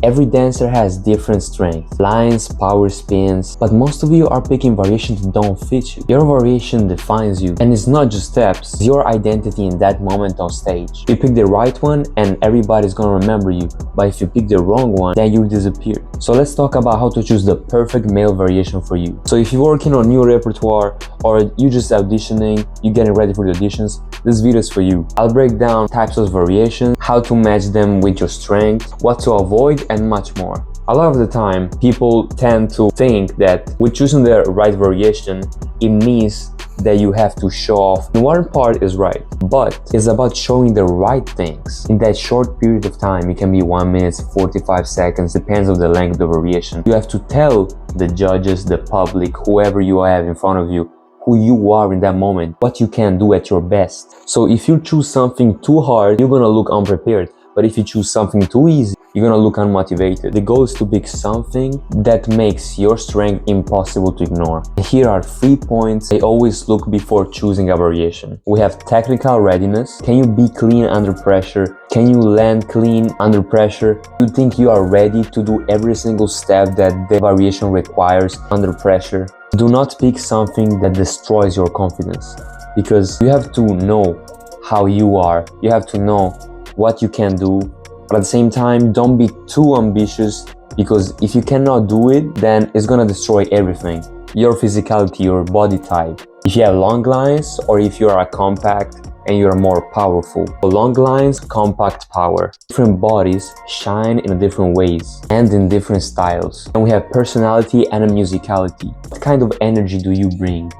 Every dancer has different strengths, lines, power, spins, but most of you are picking variations that don't fit you. Your variation defines you, and it's not just steps, it's your identity in that moment on stage. You pick the right one and everybody's gonna remember you, but if you pick the wrong one, then you disappear. So let's talk about how to choose the perfect male variation for you. So if you're working on new repertoire or you just auditioning, you're getting ready for the auditions, this video is for you. I'll break down types of variations, how to match them with your strength, what to avoid, and much more. A lot of the time, people tend to think that with choosing the right variation, it means that you have to show off. And one part is right, but it's about showing the right things in that short period of time. It can be 1 minute, 45 seconds, depends on the length of the variation. You have to tell the judges, the public, whoever you have in front of you, who you are in that moment, what you can do at your best. So if you choose something too hard, you're gonna look unprepared. But if you choose something too easy, you're gonna look unmotivated. The goal is to pick something that makes your strength impossible to ignore. Here are 3 points I always look before choosing a variation. We have technical readiness. Can you be clean under pressure? Can you land clean under pressure? Do you think you are ready to do every single step that the variation requires under pressure? Do not pick something that destroys your confidence, because you have to know how you are. You have to know what you can do, but at the same time, don't be too ambitious, because if you cannot do it, then it's gonna destroy everything. Your physicality, your body type. If you have long lines, or if you are a compact and you're more powerful. Long lines, compact power. Different bodies shine in different ways and in different styles. And we have personality and a musicality. What kind of energy do you bring?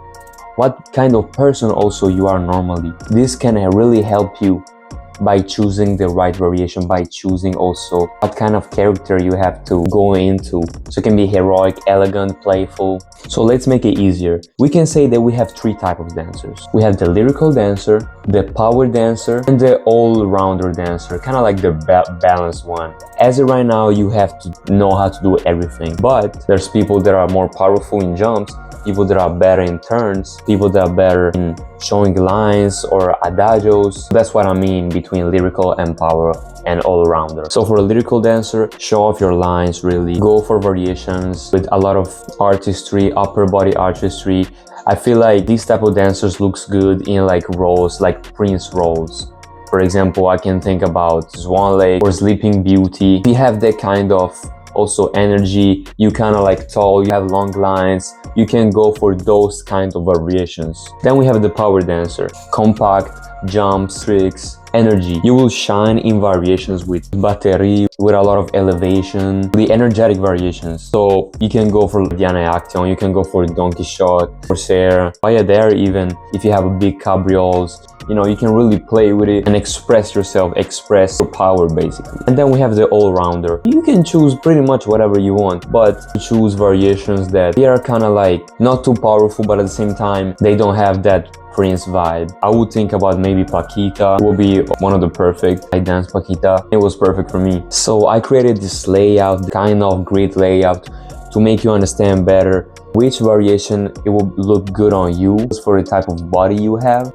What kind of person also you are normally? This can really help you by choosing the right variation, by choosing also what kind of character you have to go into. So it can be heroic, elegant, playful. So let's make it easier. We can say that we have 3 types of dancers. We have the lyrical dancer, the power dancer, and the all-rounder dancer, kind of like the balanced one. As of right now, you have to know how to do everything, but there's people that are more powerful in jumps, people that are better in turns, people that are better in showing lines or adagios. That's what I mean between lyrical and power and all-rounder. So for a lyrical dancer, show off your lines, really. Go for variations with a lot of artistry, upper body artistry. I feel like these type of dancers looks good in like roles, like Prince roles. For example, I can think about Swan Lake or Sleeping Beauty. If you have that kind of also energy, you kind of like tall, you have long lines, you can go for those kind of variations. Then we have the power dancer, compact, jumps, tricks, energy. You will shine in variations with batterie, with a lot of elevation, the energetic variations. So you can go for Diana Action, you can go for Don Quixote, Corsair, Bayadere even, if you have a big cabrioles. You know, you can really play with it and express yourself, express your power basically. And then we have the all-rounder. You can choose pretty much whatever you want, but choose variations that they are kind of like not too powerful, but at the same time, they don't have that Prince vibe. I would think about maybe Paquita will be one of the perfect. I danced Paquita. It was perfect for me. So I created this layout, kind of grid layout, to make you understand better which variation it will look good on you for the type of body you have.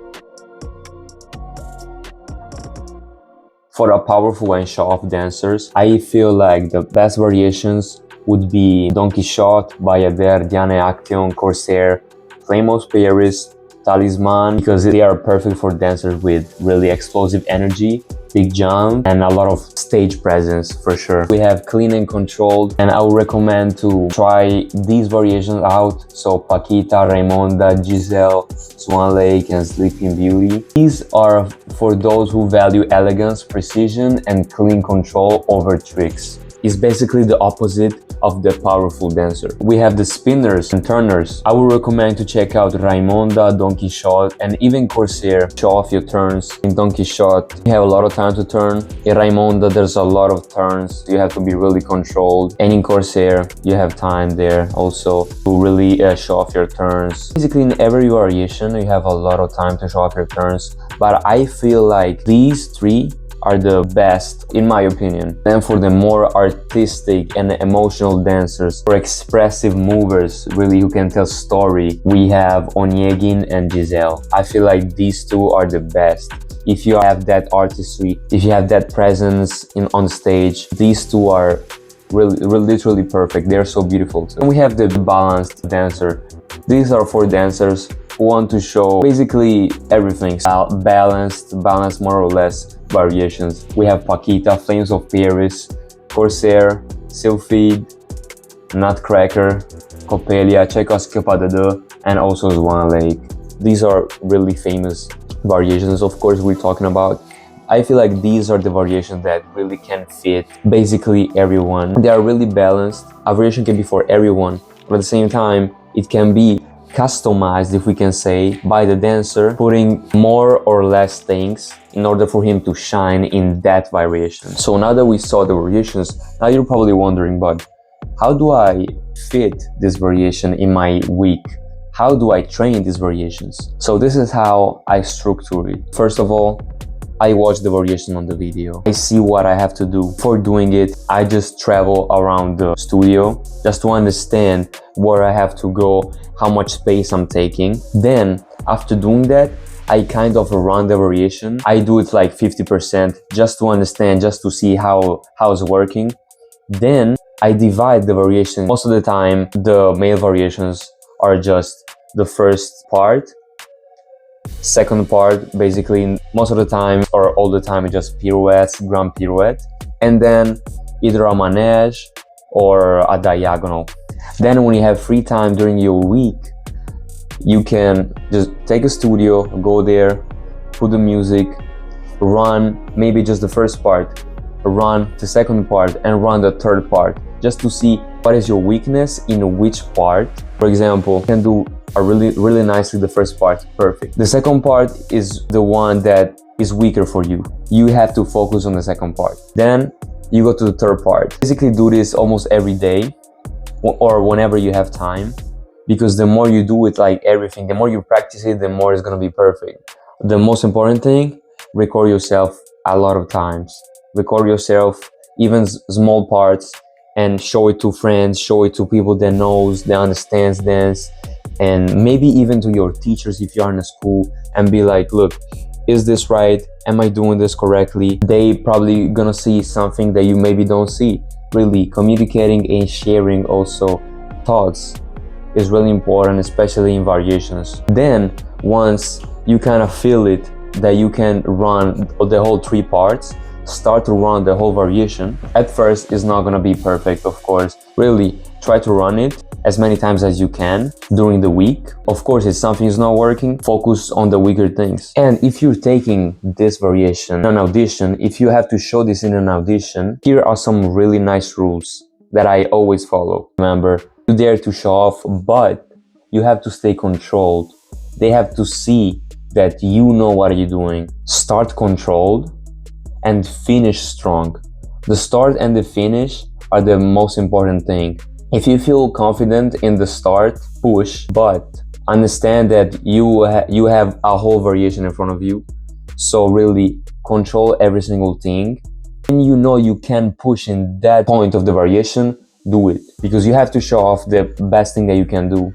For the powerful and show-off dancers, I feel like the best variations would be Don Quixote, Bayadere, Diane Action, Corsair, Famous Paris, Talisman, because they are perfect for dancers with really explosive energy, big jump, and a lot of stage presence for sure. We have Clean and Controlled, and I would recommend to try these variations out. So Paquita, Raimonda, Giselle, Swan Lake, and Sleeping Beauty. These are for those who value elegance, precision, and clean control over tricks. It's basically the opposite of the powerful dancer. We have the spinners and turners. I would recommend to check out Raimonda, Don Quixote, and even Corsair. Show off your turns. In Don Quixote, you have a lot of time to turn. In Raimonda, there's a lot of turns. You have to be really controlled. And in Corsair, you have time there also to really show off your turns. Basically, in every variation, you have a lot of time to show off your turns. But I feel like these 3 are the best in my opinion. Then for the more artistic and emotional dancers, for expressive movers, really who can tell story, we have Onyegin and Giselle. I feel like these 2 are the best. If you have that artistry, if you have that presence on stage, these 2 are literally perfect. They're so beautiful too. And we have the balanced dancer. These are for dancers who want to show basically everything. Balanced more or less variations. We have Paquita, Flames of Paris, Corsair, Sylphide, Nutcracker, Coppelia, Tchaikovsky Pas de Deux, and also Swan Lake. These are really famous variations, of course, we're talking about. I feel like these are the variations that really can fit basically everyone. They are really balanced. A variation can be for everyone, but at the same time, it can be customized, if we can say, by the dancer, putting more or less things in order for him to shine in that variation. So now that we saw the variations, now you're probably wondering, but how do I fit this variation in my week? How do I train these variations? So this is how I structure it. First of all, I watch the variation on the video. I see what I have to do. For doing it, I just travel around the studio just to understand where I have to go, how much space I'm taking. Then, after doing that, I kind of run the variation. I do it like 50% just to understand, just to see how it's working. Then, I divide the variation. Most of the time, the male variations are just the first part. Second part, basically, most of the time or all the time, it's just pirouettes, grand pirouette, and then either a manège or a diagonal. Then when you have free time during your week, you can just take a studio, go there, put the music, run maybe just the first part, run the second part, and run the third part, just to see what is your weakness in which part. For example, you can do really nicely the first part, perfect. The second part is the one that is weaker for you. You have to focus on the second part. Then you go to the third part. Basically do this almost every day or whenever you have time, because the more you do it, like everything, the more you practice it, the more it's gonna be perfect. The most important thing, record yourself a lot of times. Record yourself, even small parts, and show it to friends, show it to people that knows, that understands dance, and maybe even to your teachers if you are in a school, and be like, look, is this right? Am I doing this correctly? They probably gonna see something that you maybe don't see. Really, communicating and sharing also thoughts is really important, especially in variations. Then, once you kind of feel it, that you can run the whole three parts, start to run the whole variation. At first, it's not gonna be perfect, of course. Really, try to run it as many times as you can during the week. Of course, if something is not working, focus on the weaker things. And if you're taking this variation in an audition, if you have to show this in an audition, here are some really nice rules that I always follow. Remember, you dare to show off, but you have to stay controlled. They have to see that you know what you're doing. Start controlled and finish strong. The start and the finish are the most important thing. If you feel confident in the start, push, but understand that you have a whole variation in front of you. So really control every single thing. And you know you can push in that point of the variation, do it. Because you have to show off the best thing that you can do.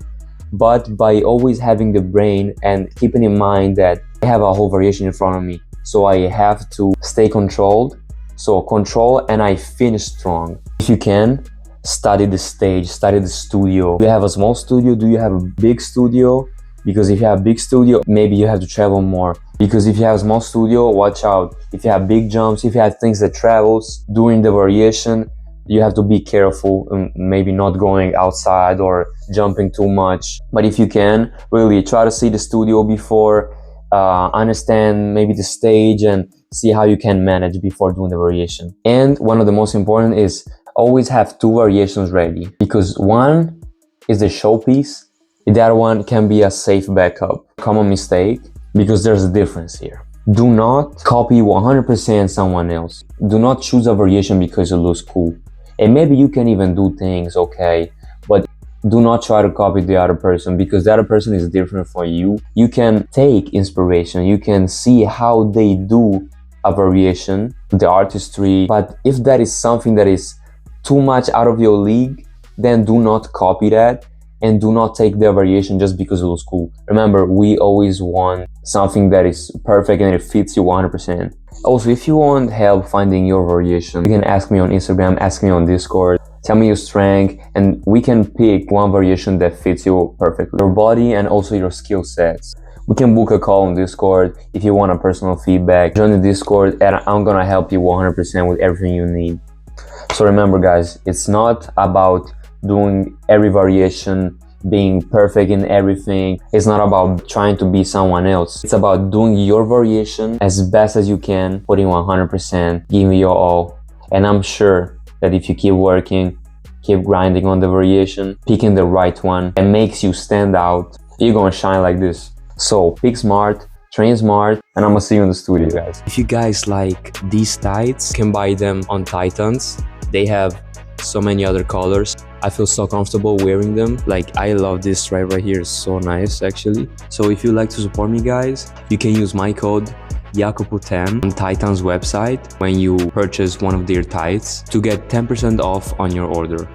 But by always having the brain and keeping in mind that I have a whole variation in front of me, so I have to stay controlled. So control and I finish strong. If you can, study the stage, study the studio. Do you have a small studio? Do you have a big studio? Because if you have a big studio, maybe you have to travel more. Because if you have a small studio, watch out. If you have big jumps, if you have things that travels during the variation, you have to be careful, maybe not going outside or jumping too much. But if you can, really try to see the studio before, understand maybe the stage, and see how you can manage before doing the variation. And one of the most important is always have two variations ready, because one is the showpiece, the other one can be a safe backup. Common mistake, because there's a difference here. Do not copy 100% someone else. Do not choose a variation because it looks cool. And maybe you can even do things okay, but do not try to copy the other person, because the other person is different from you. You can take inspiration, you can see how they do a variation, the artistry, but if that is something that is too much out of your league, then do not copy that, and do not take their variation just because it looks cool. Remember, we always want something that is perfect and it fits you 100%. Also, if you want help finding your variation, you can ask me on Instagram, ask me on Discord. tell me your strength, and we can pick one variation that fits you perfectly, your body and also your skill sets. We can book a call on Discord if you want a personal feedback. Join the Discord and I'm gonna help you 100% with everything you need. So remember guys, it's not about doing every variation, being perfect in everything. It's not about trying to be someone else. It's about doing your variation as best as you can, putting 100%, giving your all. And I'm sure that if you keep working, keep grinding on the variation, picking the right one that makes you stand out, you're gonna shine like this. So pick smart, train smart, and I'm gonna see you in the studio, guys. If you guys like these tights, you can buy them on Titans. They have so many other colors. I feel so comfortable wearing them. Like, I love this stripe right here. It's so nice, actually. So if you'd like to support me, guys, you can use my code Jacopo10 on Titan's website when you purchase one of their tights to get 10% off on your order.